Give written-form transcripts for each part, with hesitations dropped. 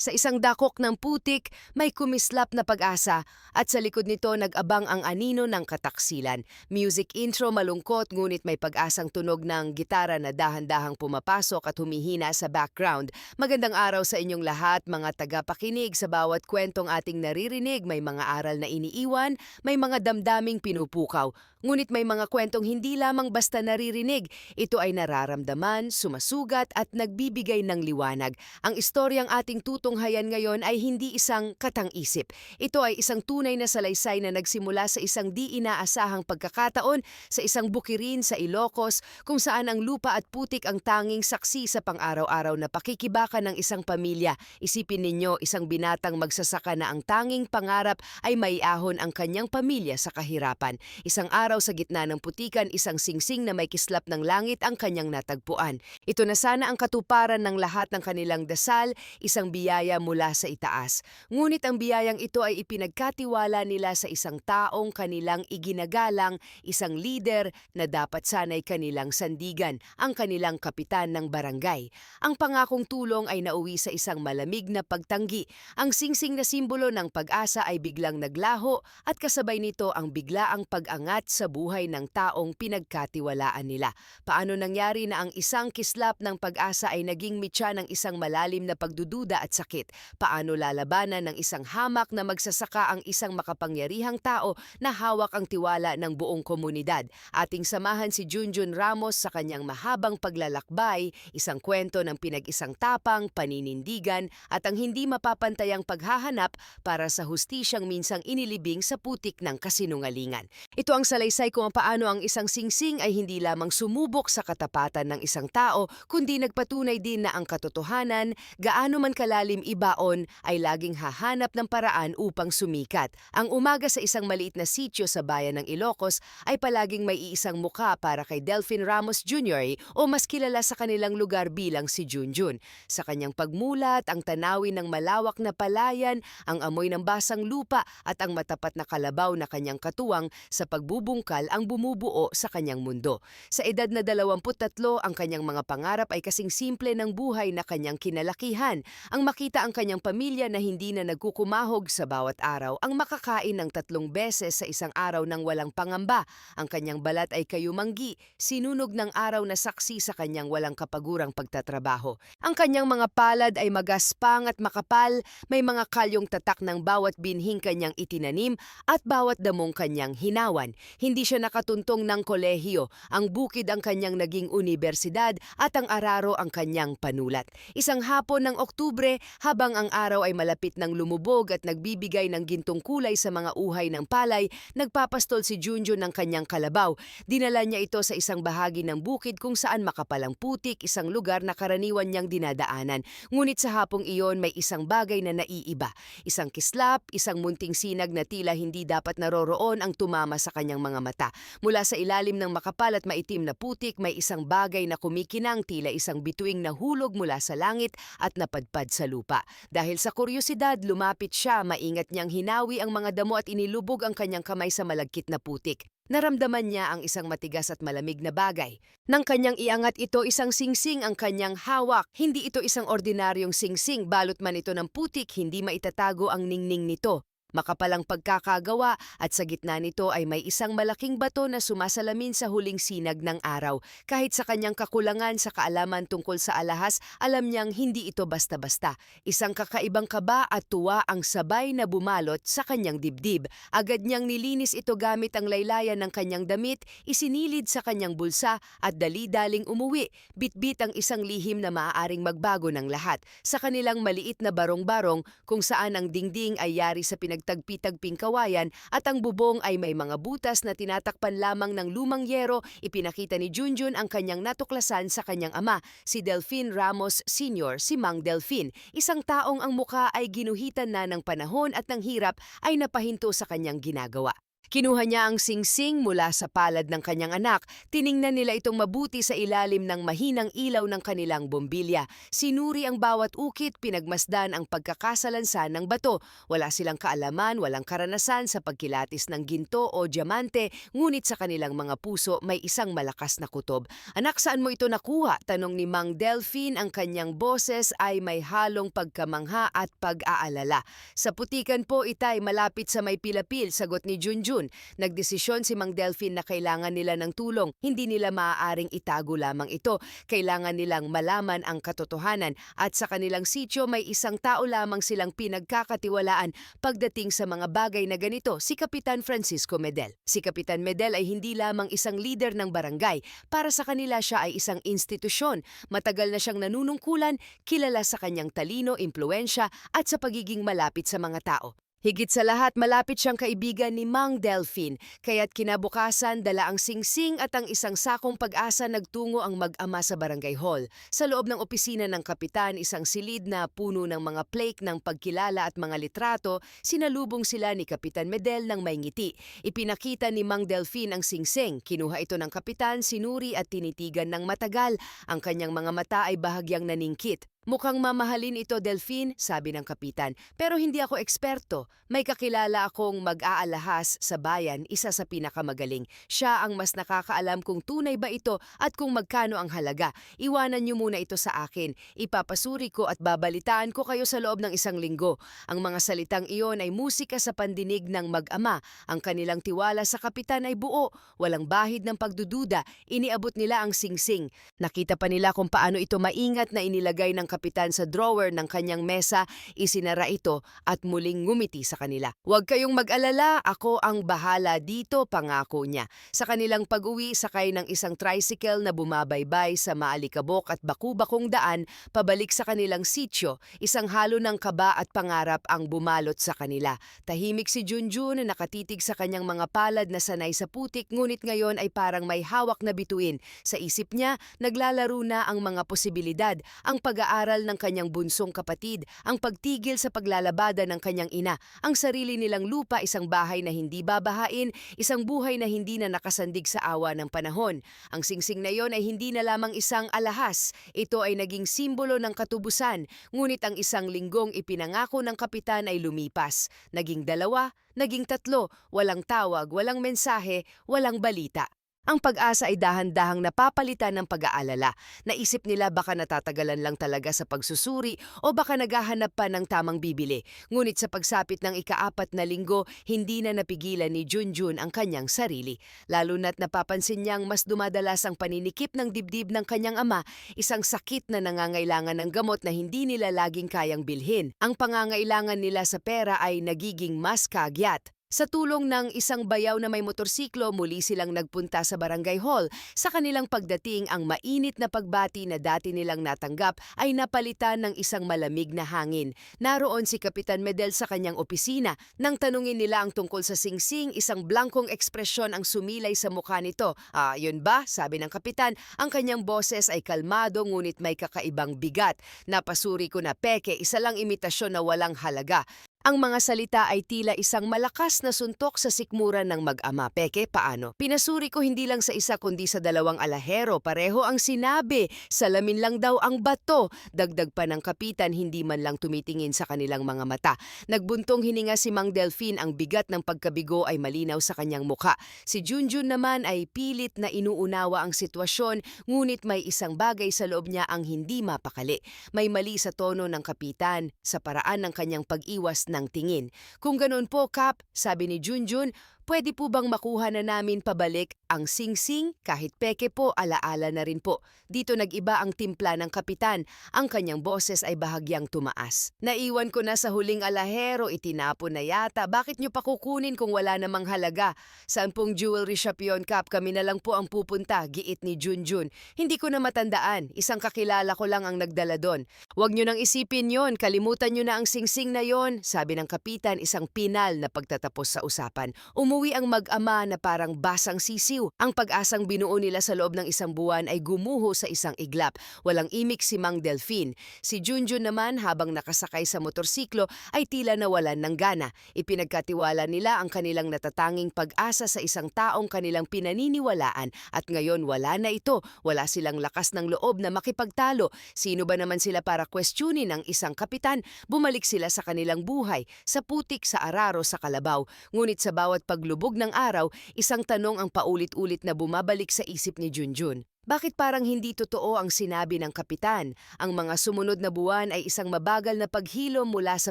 Sa isang dakok ng putik, may kumislap na pag-asa at sa likod nito nag-abang ang anino ng kataksilan. Music intro malungkot ngunit may pag-asang tunog ng gitara na dahan-dahang pumapasok at humihina sa background. Magandang araw sa inyong lahat mga tagapakinig. Sa bawat kwentong ating naririnig, may mga aral na iniiwan, may mga damdaming pinupukaw. Ngunit may mga kwentong hindi lamang basta naririnig. Ito ay nararamdaman, sumasugat at nagbibigay ng liwanag. Ang istoryang ating tutunghayan ngayon ay hindi isang katang-isip. Ito ay isang tunay na salaysay na nagsimula sa isang di inaasahang pagkakataon sa isang bukirin sa Ilocos kung saan ang lupa at putik ang tanging saksi sa pang-araw-araw na pakikibaka ng isang pamilya. Isipin ninyo isang binatang magsasaka na ang tanging pangarap ay maiahon ang kanyang pamilya sa kahirapan. Isang araw sa gitna ng putikan, isang singsing na may kislap ng langit ang kanyang natagpuan. Ito na sana ang katuparan ng lahat ng kanilang dasal, isang biyaya mula sa itaas. Ngunit ang biyayang ito ay ipinagkatiwala nila sa isang taong kanilang iginagalang, isang lider na dapat sana'y kanilang sandigan, ang kanilang kapitan ng barangay. Ang pangakong tulong ay nauwi sa isang malamig na pagtanggi. Ang singsing na simbolo ng pag-asa ay biglang naglaho at kasabay nito ang biglaang pag-angat sa buhay ng taong pinagkatiwalaan nila. Paano nangyari na ang isang kislap ng pag-asa ay naging mitya ng isang malalim na pagdududa at sakit? Paano lalabanan ng isang hamak na magsasaka ang isang makapangyarihang tao na hawak ang tiwala ng buong komunidad? Ating samahan si Junjun Ramos sa kanyang mahabang paglalakbay, isang kwento ng pinag-isang tapang, paninindigan at ang hindi mapapantayang paghahanap para sa hustisyang minsang inilibing sa putik ng kasinungalingan. Ito ang salaysay kung paano ang isang singsing ay hindi lamang sumubok sa katapatan ng isang tao, kundi nagpatunay din na ang katotohanan, gaano man kalalim ibaon, ay laging hahanap ng paraan upang sumikat. Ang umaga sa isang maliit na sitio sa bayan ng Ilocos ay palaging may iisang muka para kay Delfin Ramos Jr. o mas kilala sa kanilang lugar bilang si Junjun. Sa kanyang pagmulat, ang tanawin ng malawak na palayan, ang amoy ng basang lupa at ang matapat na kalabaw na kanyang katuwang sa pagbubungkal ang bumubuo sa kanyang mundo. Sa edad na 23, ang kanyang mga pangarap ay kasing simple ng buhay na kanyang kinalakihan. Ang makita ang kanyang pamilya na hindi na nagkukumahog sa bawat araw, ang makakain ng 3 beses sa isang araw ng walang pangamba. Ang kanyang balat ay kayumanggi, sinunog ng araw na saksi sa kanyang walang kapagurang pagtatrabaho. Ang kanyang mga palad ay magaspang at makapal, may mga kalyong tatak ng bawat binhing kanyang itinanim at bawat damong kanyang hinawan. Hindi siya nakatuntong ng kolehiyo, ang bukid ang kanyang naging unibersidad at ang araro ang kanyang panulat. Isang hapon ng Oktubre, habang ang araw ay malapit ng lumubog at nagbibigay ng gintong kulay sa mga uhay ng palay, nagpapastol si Junjun ng kanyang kalabaw. Dinala niya ito sa isang bahagi ng bukid kung saan makapalang putik, isang lugar na karaniwan niyang dinadaanan. Ngunit sa hapong iyon may isang bagay na naiiba. Isang kislap, isang munting sinag na tila hindi dapat naroroon ang tumama sa kanyang mga mata. Mula sa ilalim ng makapal at maitim na putik, may isang bagay na kumikinang tila isang bituing na hulog mula sa langit at napadpad sa lupa. Dahil sa kuryosidad, lumapit siya, maingat niyang hinawi ang mga damo at inilubog ang kanyang kamay sa malagkit na putik. Naramdaman niya ang isang matigas at malamig na bagay. Nang kanyang iangat ito, isang singsing ang kanyang hawak. Hindi ito isang ordinaryong singsing, balot man ito ng putik, hindi maitatago ang ningning nito. Makapalang pagkakagawa at sa gitna nito ay may isang malaking bato na sumasalamin sa huling sinag ng araw. Kahit sa kanyang kakulangan sa kaalaman tungkol sa alahas, alam niyang hindi ito basta-basta. Isang kakaibang kaba at tuwa ang sabay na bumalot sa kanyang dibdib. Agad niyang nilinis ito gamit ang laylayan ng kanyang damit, isinilid sa kanyang bulsa at dali-daling umuwi. Bitbit ang isang lihim na maaaring magbago ng lahat. Sa kanilang maliit na barong-barong kung saan ang dingding ay yari sa pinagtagpi-tagping kawayan at ang bubong ay may mga butas na tinatakpan lamang ng lumang yero, ipinakita ni Junjun ang kanyang natuklasan sa kanyang ama, si Delfin Ramos Sr., si Mang Delfin. Isang taong ang muka ay ginuhitan na ng panahon at ng hirap ay napahinto sa kanyang ginagawa. Kinuha niya ang singsing mula sa palad ng kanyang anak. Tiningnan nila itong mabuti sa ilalim ng mahinang ilaw ng kanilang bombilya. Sinuri ang bawat ukit, pinagmasdan ang pagkakasalansan ng bato. Wala silang kaalaman, walang karanasan sa pagkilatis ng ginto o diamante, ngunit sa kanilang mga puso may isang malakas na kutob. Anak, saan mo ito nakuha? Tanong ni Mang Delphine. Ang kanyang boses ay may halong pagkamangha at pag-aalala. Sa putikan po, itay, malapit sa may pilapil, sagot ni Junjun. Nagdesisyon si Mang Delphine na kailangan nila ng tulong. Hindi nila maaaring itago lamang ito. Kailangan nilang malaman ang katotohanan at sa kanilang sityo may isang tao lamang silang pinagkakatiwalaan pagdating sa mga bagay na ganito, si Kapitan Francisco Medel. Si Kapitan Medel ay hindi lamang isang leader ng barangay. Para sa kanila siya ay isang institusyon. Matagal na siyang nanunungkulan, kilala sa kanyang talino, impluensya at sa pagiging malapit sa mga tao. Higit sa lahat, malapit siyang kaibigan ni Mang Delphine, kaya't kinabukasan dala ang singsing at ang isang sakong pag-asa nagtungo ang mag-ama sa barangay hall. Sa loob ng opisina ng kapitan, isang silid na puno ng mga plaque ng pagkilala at mga litrato, sinalubong sila ni Kapitan Medel ng may ngiti. Ipinakita ni Mang Delphine ang singsing, kinuha ito ng kapitan, sinuri at tinitigan ng matagal. Ang kanyang mga mata ay bahagyang naningkit. Mukhang mamahalin ito, Delphine, sabi ng kapitan, pero hindi ako eksperto. May kakilala akong mag-aalahas sa bayan, isa sa pinakamagaling. Siya ang mas nakakaalam kung tunay ba ito at kung magkano ang halaga. Iwanan niyo muna ito sa akin. Ipapasuri ko at babalitaan ko kayo sa loob ng 1 linggo. Ang mga salitang iyon ay musika sa pandinig ng mag-ama. Ang kanilang tiwala sa kapitan ay buo. Walang bahid ng pagdududa. Iniabot nila ang singsing. Nakita pa nila kung paano ito maingat na inilagay ng kapitan sa drawer ng kanyang mesa, isinara ito at muling ngumiti sa kanila. Huwag kayong mag-alala, ako ang bahala dito, pangako niya. Sa kanilang pag-uwi, sakay ng isang tricycle na bumabaybay sa maalikabok at baku-bakong daan, pabalik sa kanilang sityo, isang halo ng kaba at pangarap ang bumalot sa kanila. Tahimik si Junjun na nakatitig sa kanyang mga palad na sanay sa putik, ngunit ngayon ay parang may hawak na bituin. Sa isip niya, naglalaro na ang mga posibilidad, ang pag-aaral ng kanyang bunsong kapatid, ang pagtigil sa paglalabada ng kanyang ina, ang sarili nilang lupa, isang bahay na hindi babahain, isang buhay na hindi na nakasandig sa awa ng panahon. Ang singsing na yon ay hindi na lamang isang alahas, ito ay naging simbolo ng katubusan, ngunit ang 1 linggong ipinangako ng kapitan ay lumipas. Naging 2, naging 3, walang tawag, walang mensahe, walang balita. Ang pag-asa ay dahan-dahang napapalitan ng pag-aalala. Naisip nila baka natatagalan lang talaga sa pagsusuri o baka naghahanap pa ng tamang bibili. Ngunit sa pagsapit ng 4 na linggo, hindi na napigilan ni Junjun ang kanyang sarili. Lalo na't napapansin niyang mas dumadalas ang paninikip ng dibdib ng kanyang ama, isang sakit na nangangailangan ng gamot na hindi nila laging kayang bilhin. Ang pangangailangan nila sa pera ay nagiging mas kagyat. Sa tulong ng isang bayaw na may motorsiklo, muli silang nagpunta sa barangay hall. Sa kanilang pagdating, ang mainit na pagbati na dati nilang natanggap ay napalitan ng isang malamig na hangin. Naroon si Kapitan Medel sa kanyang opisina. Nang tanungin nila ang tungkol sa singsing, isang blankong ekspresyon ang sumilay sa mukha nito. Yun ba? Sabi ng kapitan. Ang kanyang boses ay kalmado ngunit may kakaibang bigat. Napasuri ko na peke, isa lang imitasyon na walang halaga. Ang mga salita ay tila isang malakas na suntok sa sikmuran ng mag-ama. Peke, paano? Pinasuri ko hindi lang sa isa kundi sa 2 alahero. Pareho ang sinabi. Salamin lang daw ang bato. Dagdag pa ng kapitan, hindi man lang tumitingin sa kanilang mga mata. Nagbuntong hininga si Mang Delphine, ang bigat ng pagkabigo ay malinaw sa kanyang mukha. Si Junjun naman ay pilit na inuunawa ang sitwasyon, ngunit may isang bagay sa loob niya ang hindi mapakali. May mali sa tono ng kapitan, sa paraan ng kanyang pag-iwas ng tingin. Kung ganoon po, Kap, sabi ni Junjun, pwede po bang makuha na namin pabalik ang singsing? Kahit peke po, alaala na rin po. Dito nag-iba ang timpla ng kapitan. Ang kanyang boses ay bahagyang tumaas. Naiwan ko na sa huling alahero, itinapon na yata. Bakit nyo pa kukunin kung wala namang halaga? Saan pong jewelry shop yun, Kap? Kami na lang po ang pupunta, giit ni Junjun. Hindi ko na matandaan. Isang kakilala ko lang ang nagdala doon. Huwag nyo nang isipin yon, kalimutan nyo na ang singsing na yon, sabi ng kapitan, isang pinal na pagtatapos sa usapan. Umuwi Umuwi ang mag-ama na parang basang sisiw. Ang pag-asang binuo nila sa loob ng isang buwan ay gumuho sa isang iglap. Walang imik si Mang Delfin. Si Junjun naman habang nakasakay sa motorsiklo ay tila nawalan ng gana. Ipinagkatiwala nila ang kanilang natatanging pag-asa sa isang taong kanilang pinaniniwalaan at ngayon wala na ito. Wala silang lakas ng loob na makipagtalo. Sino ba naman sila para questionin ang isang kapitan? Bumalik sila sa kanilang buhay, sa putik, sa araro, sa kalabaw. Ngunit sa bawat paglubog ng araw, isang tanong ang paulit-ulit na bumabalik sa isip ni Junjun. Bakit parang hindi totoo ang sinabi ng kapitan? Ang mga sumunod na buwan ay isang mabagal na paghilom mula sa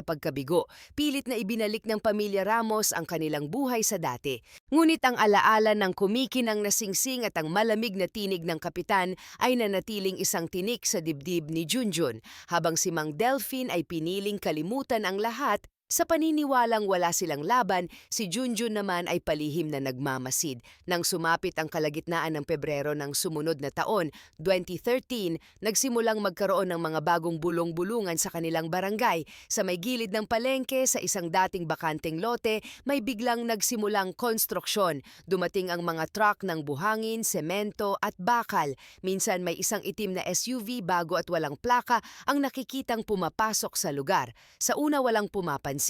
pagkabigo. Pilit na ibinalik ng pamilya Ramos ang kanilang buhay sa dati. Ngunit ang alaala ng kumikinang na singsing at ang malamig na tinig ng kapitan ay nanatiling isang tinik sa dibdib ni Junjun, habang si Mang Delfin ay piniling kalimutan ang lahat. Sa paniniwalang wala silang laban, si Junjun naman ay palihim na nagmamasid. Nang sumapit ang kalagitnaan ng Pebrero ng sumunod na taon, 2013, nagsimulang magkaroon ng mga bagong bulong-bulungan sa kanilang barangay. Sa may gilid ng palengke, sa isang dating bakanteng lote, may biglang nagsimulang konstruksyon. Dumating ang mga truck ng buhangin, semento at bakal. Minsan may isang itim na SUV bago at walang plaka ang nakikitang pumapasok sa lugar. Sa una walang pumapansin.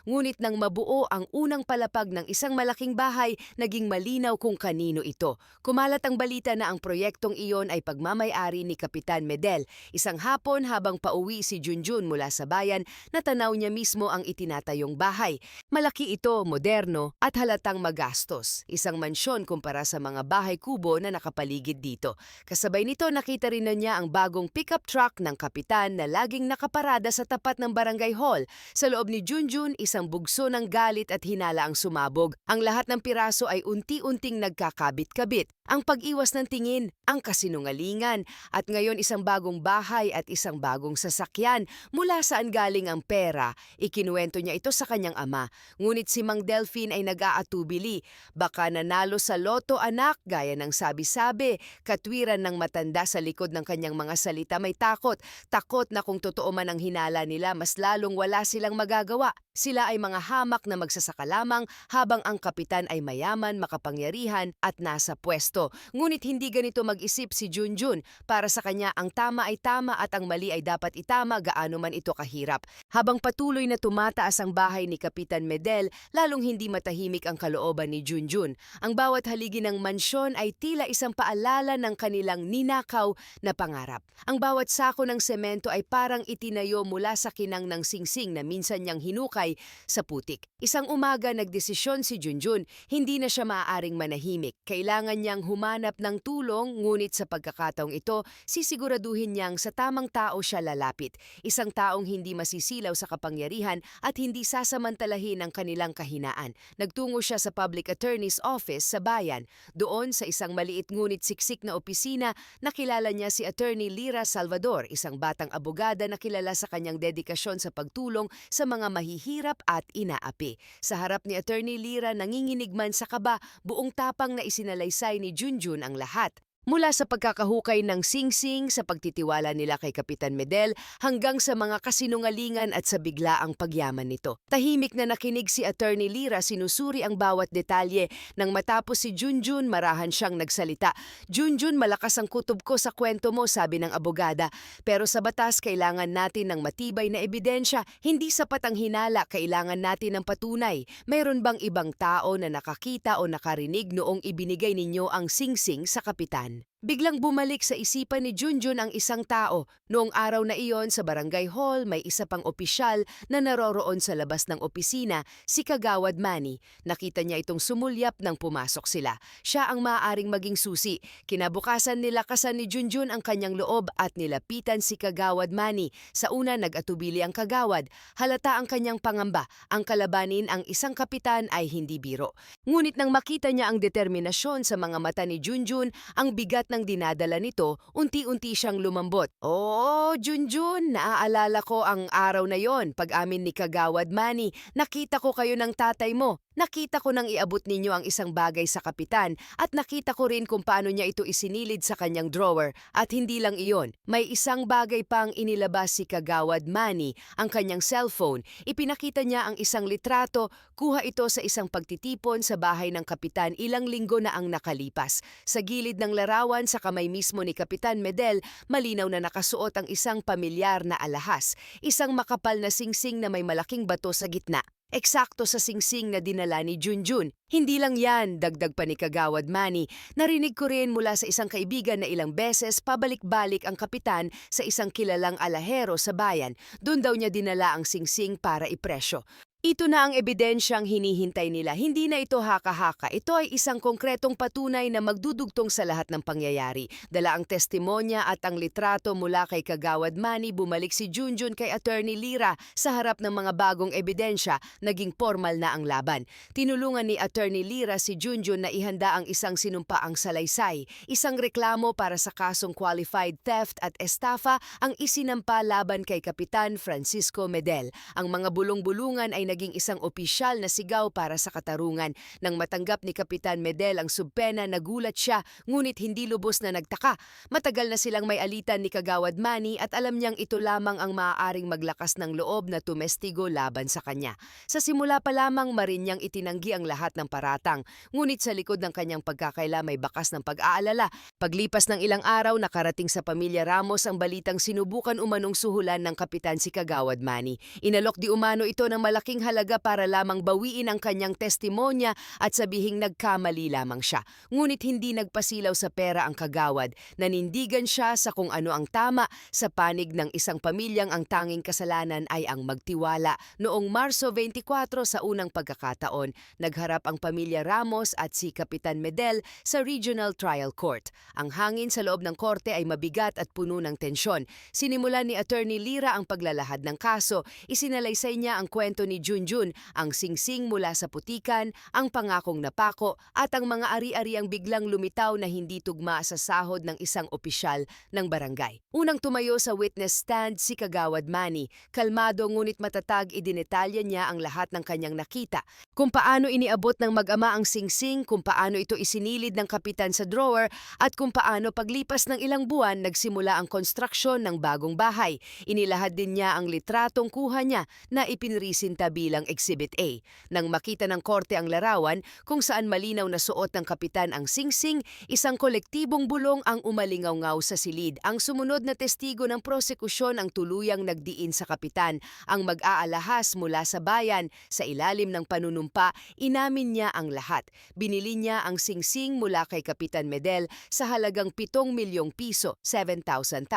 Ngunit nang mabuo ang unang palapag ng isang malaking bahay, naging malinaw kung kanino ito. Kumalat ang balita na ang proyektong iyon ay pagmamay-ari ni Kapitan Medel. Isang hapon habang pauwi si Junjun mula sa bayan, natanaw niya mismo ang itinatayong bahay. Malaki ito, moderno at halatang magastos. Isang mansyon kumpara sa mga bahay kubo na nakapaligid dito. Kasabay nito nakita rin na niya ang bagong pickup truck ng kapitan na laging nakaparada sa tapat ng barangay hall. Sa loob ni Junjun, isang bugso ng galit at hinala ang sumabog. Ang lahat ng piraso ay unti-unting nagkakabit-kabit. Ang pag-iwas ng tingin, ang kasinungalingan, at ngayon isang bagong bahay at isang bagong sasakyan. Mula saan galing ang pera? Ikinuwento niya ito sa kanyang ama. Ngunit si Mang Delfin ay nag-aatubili. Baka nanalo sa loto anak, gaya ng sabi-sabi. Katwiran ng matanda sa likod ng kanyang mga salita may takot. Takot na kung totoo man ang hinala nila, mas lalong wala silang magagawa. Sila ay mga hamak na magsasaka lamang habang ang kapitan ay mayaman, makapangyarihan at nasa pwesto. Ngunit hindi ganito mag-isip si Junjun. Para sa kanya, ang tama ay tama at ang mali ay dapat itama gaano man ito kahirap. Habang patuloy na tumataas ang bahay ni Kapitan Medel, lalong hindi matahimik ang kalooban ni Junjun. Ang bawat haligi ng mansyon ay tila isang paalala ng kanilang ninakaw na pangarap. Ang bawat sako ng semento ay parang itinayo mula sa kinang ng singsing na minsan niyang hinukay sa putik. Isang umaga nagdesisyon si Junjun, hindi na siya maaaring manahimik. Kailangan niyang humanap ng tulong, ngunit sa pagkakataong ito, sisiguraduhin niyang sa tamang tao siya lalapit. Isang taong hindi masisilaw sa kapangyarihan at hindi sasamantalahin ang kanilang kahinaan. Nagtungo siya sa Public Attorney's Office sa bayan. Doon sa isang maliit ngunit siksik na opisina, nakilala niya si Attorney Lira Salvador, isang batang abogada na kilala sa kanyang dedikasyon sa pagtulong sa mga mahihirap at inaapi. Sa harap ni Attorney Lira, nanginginig man sa kaba, buong tapang na isinalaysay ni Junjun ang lahat. Mula sa pagkakahukay ng singsing, sa pagtitiwala nila kay Kapitan Medel, hanggang sa mga kasinungalingan at sa biglaang pagyaman nito. Tahimik na nakinig si Attorney Lira, sinusuri ang bawat detalye. Nang matapos si Junjun, marahan siyang nagsalita. Junjun, malakas ang kutob ko sa kwento mo, sabi ng abogada. Pero sa batas, kailangan natin ng matibay na ebidensya. Hindi sapat ang hinala, kailangan natin ng patunay. Mayroon bang ibang tao na nakakita o nakarinig noong ibinigay ninyo ang singsing sa kapitan? Biglang bumalik sa isipan ni Junjun ang isang tao. Noong araw na iyon sa barangay hall, may isa pang opisyal na naroroon sa labas ng opisina, si Kagawad Manny. Nakita niya itong sumulyap nang pumasok sila. Siya ang maaaring maging susi. Kinabukasan nilakasan ni Junjun ang kanyang loob at nilapitan si Kagawad Manny. Sa una nag-atubili ang Kagawad. Halata ang kanyang pangamba. Ang kalabanin ang isang kapitan ay hindi biro. Ngunit nang makita niya ang determinasyon sa mga mata ni Junjun, ang bigat ng dinadala nito, unti-unti siyang lumambot. Oo, Junjun, naaalala ko ang araw na yon. Pag-amin ni Kagawad Manny, nakita ko kayo ng tatay mo. Nakita ko nang iabot ninyo ang isang bagay sa kapitan at nakita ko rin kung paano niya ito isinilid sa kanyang drawer. At hindi lang iyon, may isang bagay pang inilabas si Kagawad Manny, ang kanyang cellphone. Ipinakita niya ang isang litrato, kuha ito sa isang pagtitipon sa bahay ng kapitan ilang linggo na ang nakalipas. Sa gilid ng larawan sa kamay mismo ni Kapitan Medel, malinaw na nakasuot ang isang pamilyar na alahas, isang makapal na singsing na may malaking bato sa gitna. Eksakto sa singsing na dinala ni Junjun. Hindi lang yan, dagdag pa ni Kagawad Manny, narinig ko rin mula sa isang kaibigan na ilang beses pabalik-balik ang kapitan sa isang kilalang alahero sa bayan. Doon daw niya dinala ang singsing para ipresyo. Ito na ang ebidensyang hinihintay nila. Hindi na ito haka-haka. Ito ay isang konkretong patunay na magdudugtong sa lahat ng pangyayari. Dala ang testimonya at ang litrato mula kay Kagawad Manny, bumalik si Junjun kay Attorney Lira sa harap ng mga bagong ebidensya, naging formal na ang laban. Tinulungan ni Attorney Lira si Junjun na ihanda ang isang sinumpaang salaysay. Isang reklamo para sa kasong qualified theft at estafa ang isinampa laban kay Kapitan Francisco Medel. Ang mga bulong-bulungan ay naging isang opisyal na sigaw para sa katarungan. Nang matanggap ni Kapitan Medel ang subpena, nagulat siya, ngunit hindi lubos na nagtaka. Matagal na silang may alitan ni Kagawad Manny at alam niyang ito lamang ang maaaring maglakas ng loob na tumestigo laban sa kanya. Sa simula pa lamang marin niyang itinanggi ang lahat ng paratang, ngunit sa likod ng kanyang pagkakaila may bakas ng pag-aalala. Paglipas ng ilang araw, nakarating sa pamilya Ramos ang balitang sinubukan umanong suhulan ng kapitan si Kagawad Manny. Inalok di umano ito ng malaking halaga para lamang bawiin ang kanyang testimonya at sabihing nagkamali lamang siya. Ngunit hindi nagpasilaw sa pera ang kagawad. Nanindigan siya sa kung ano ang tama sa panig ng isang pamilyang ang tanging kasalanan ay ang magtiwala. Noong Marso 24 sa unang pagkakataon, nagharap ang pamilya Ramos at si Kapitan Medel sa Regional Trial Court. Ang hangin sa loob ng korte ay mabigat at puno ng tensyon. Sinimulan ni Attorney Lira ang paglalahad ng kaso. Isinalaysay niya ang kwento ni Junjun, ang singsing mula sa putikan, ang pangakong napako at ang mga ari-ariang biglang lumitaw na hindi tugma sa sahod ng isang opisyal ng barangay. Unang tumayo sa witness stand si Kagawad Manny. Kalmado ngunit matatag, idinetalya niya ang lahat ng kanyang nakita. Kung paano iniabot ng mag-ama ang singsing, kung paano ito isinilid ng kapitan sa drawer, at kung paano paglipas ng ilang buwan nagsimula ang konstruksyon ng bagong bahay. Inilahad din niya ang litratong kuha niya na ipinrisinta bilang Exhibit A. Nang makita ng korte ang larawan kung saan malinaw na suot ng kapitan ang singsing, isang kolektibong bulong ang umalingaw-ngaw sa silid. Ang sumunod na testigo ng prosekusyon ang tuluyang nagdiin sa kapitan. Ang mag-aalahas mula sa bayan, sa ilalim ng panunumpa, inamin niya ang lahat. Binili niya ang singsing mula kay Kapitan Medel sa halagang 7 milyong piso, 7,000.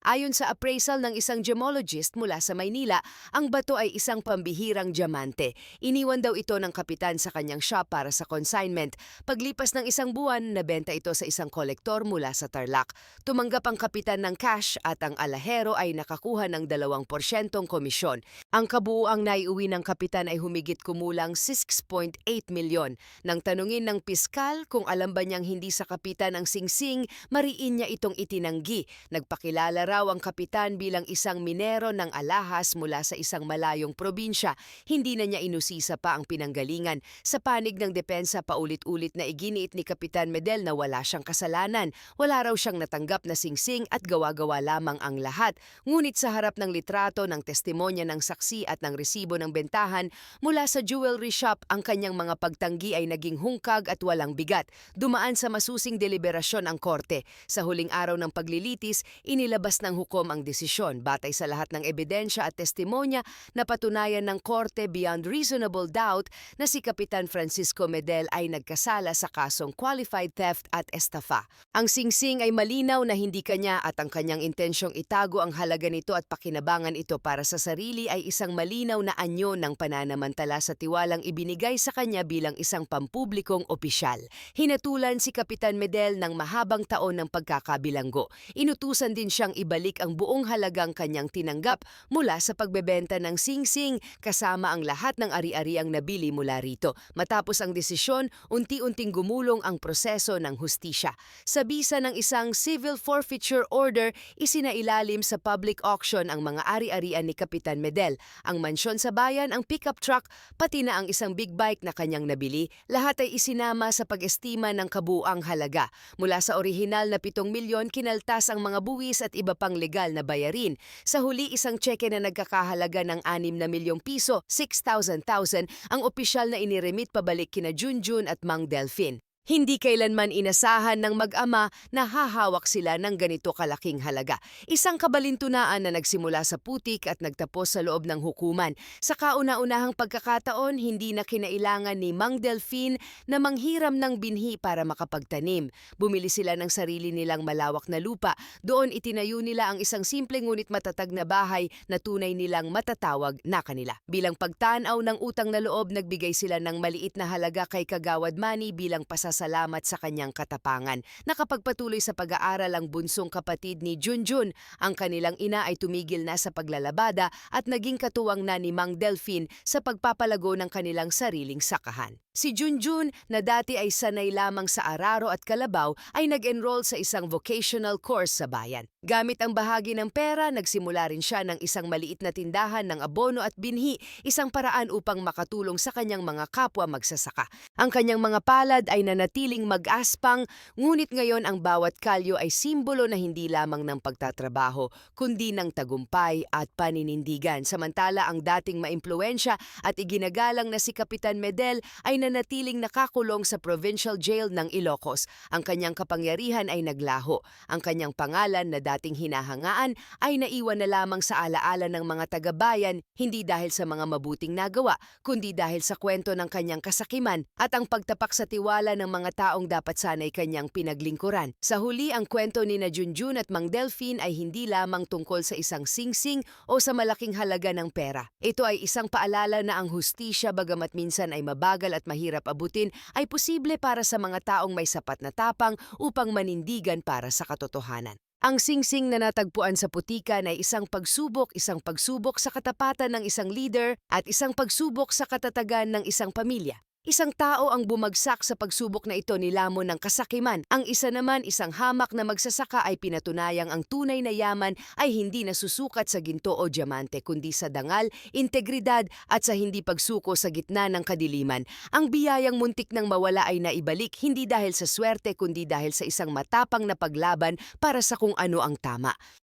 Ayon sa appraisal ng isang gemologist mula sa Maynila, ang bato ay isang pambihirang diamante. Iniwan daw ito ng kapitan sa kanyang shop para sa consignment. Paglipas ng isang buwan, nabenta ito sa isang kolektor mula sa Tarlac. Tumanggap ang kapitan ng cash at ang alahero ay nakakuha ng 2% komisyon. Ang kabuuang naiuwi ng kapitan ay humigit kumulang 6.8 milyon. Nang tanungin ng piskal kung alam ba niyang hindi sa kapitan ang singsing, mariin niya itong itinanggi. Nagpakilala raw ang kapitan bilang isang minero ng alahas mula sa isang malayong probinsya. Hindi na niya inusisa pa ang pinanggalingan. Sa panig ng depensa, paulit-ulit na iginiit ni Kapitan Medel na wala siyang kasalanan. Wala raw siyang natanggap na singsing at gawa-gawa lamang ang lahat. Ngunit sa harap ng litrato, ng testimonya ng saksi at ng resibo ng bentahan mula sa jewelry shop, ang kanyang mga pagtanggi ay naging hungkag at walang bigat. Dumaan sa masusing deliberasyon ang korte. Sa huling araw ng paglilitis, inilabas ng hukom ang desisyon. Batay sa lahat ng ebidensya at testimonya, napatunayan ng korte beyond reasonable doubt na si Kapitan Francisco Medel ay nagkasala sa kasong qualified theft at estafa. Ang singsing ay malinaw na hindi kanya at ang kanyang intensyong itago ang halaga nito at pakinabangan ito para sa sarili ay isang malinaw na anyo ng pananamantala sa tiwalang ibinigay sa kanya bilang isang pampublikong opisyal. Hinatulan si Kapitan Medel ng mahabang taon ng pagkakabilanggo. Inutusan din siyang ibalik ang buong halagang kanyang tinanggap mula sa pagbebenta ng singsing kasama ang lahat ng ari-ariang nabili mula rito. Matapos ang desisyon, unti-unting gumulong ang proseso ng hustisya. Sa bisa ng isang civil forfeiture order, isinailalim sa public auction ang mga ari-arian ni Kapitan Medel, ang mansyon sa bayan, ang pickup truck, pati na ang isang big bike na kanyang nabili. Lahat ay isinama sa pag-estima ng kabuuang halaga. Mula sa orihinal na 7 milyon, kinaltas ang mga buwis at iba pang legal na bayarin. Sa huli, isang tseke na nagkakahalaga ng 6 na milyong piso, 6,000 ang opisyal na iniremit pabalik kina Junjun at Mang Delphine. Hindi kailanman inasahan ng mag-ama na hahawak sila ng ganito kalaking halaga. Isang kabalintunaan na nagsimula sa putik at nagtapos sa loob ng hukuman. Sa kauna-unahang pagkakataon, hindi na kinailangan ni Mang Delphine na manghiram ng binhi para makapagtanim. Bumili sila ng sarili nilang malawak na lupa. Doon itinayo nila ang isang simple ngunit matatag na bahay na tunay nilang matatawag na kanila. Bilang pagtanaw ng utang na loob, nagbigay sila ng maliit na halaga kay Kagawad Manny bilang pasasalamat sa kanyang katapangan. Nakapagpatuloy sa pag-aaral ang bunsong kapatid ni Junjun. Ang kanilang ina ay tumigil na sa paglalabada at naging katuwang na ni Mang Delphine sa pagpapalago ng kanilang sariling sakahan. Si Junjun, na dati ay sanay lamang sa araro at kalabaw, ay nag-enroll sa isang vocational course sa bayan. Gamit ang bahagi ng pera, nagsimula rin siya ng isang maliit na tindahan ng abono at binhi, isang paraan upang makatulong sa kanyang mga kapwa magsasaka. Ang kanyang mga palad ay nanatiling mag-aspang, ngunit ngayon ang bawat kalyo ay simbolo na hindi lamang ng pagtatrabaho, kundi ng tagumpay at paninindigan. Samantala ang dating maimpluwensya at iginagalang na si Kapitan Medel ay nanatiling nakakulong sa provincial jail ng Ilocos. Ang kanyang kapangyarihan ay naglaho. Ang kanyang pangalan na dating hinahangaan ay naiwan na lamang sa alaala ng mga taga-bayan, hindi dahil sa mga mabuting nagawa, kundi dahil sa kwento ng kanyang kasakiman at ang pagtapak sa tiwala ng mga taong dapat sanay kanyang pinaglingkuran. Sa huli, ang kwento ni na Junjun at Mang Delphine ay hindi lamang tungkol sa isang singsing o sa malaking halaga ng pera. Ito ay isang paalala na ang hustisya, bagamat minsan ay mabagal at mahirap abutin, ay posible para sa mga taong may sapat na tapang upang manindigan para sa katotohanan. Ang singsing na natagpuan sa putikan ay isang pagsubok sa katapatan ng isang leader at isang pagsubok sa katatagan ng isang pamilya. Isang tao ang bumagsak sa pagsubok na ito nilamon ng kasakiman. Ang isa naman, isang hamak na magsasaka, ay pinatunayang ang tunay na yaman ay hindi nasusukat sa ginto o diamante, kundi sa dangal, integridad at sa hindi pagsuko sa gitna ng kadiliman. Ang biyayang muntik nang mawala ay naibalik hindi dahil sa swerte kundi dahil sa isang matapang na paglaban para sa kung ano ang tama.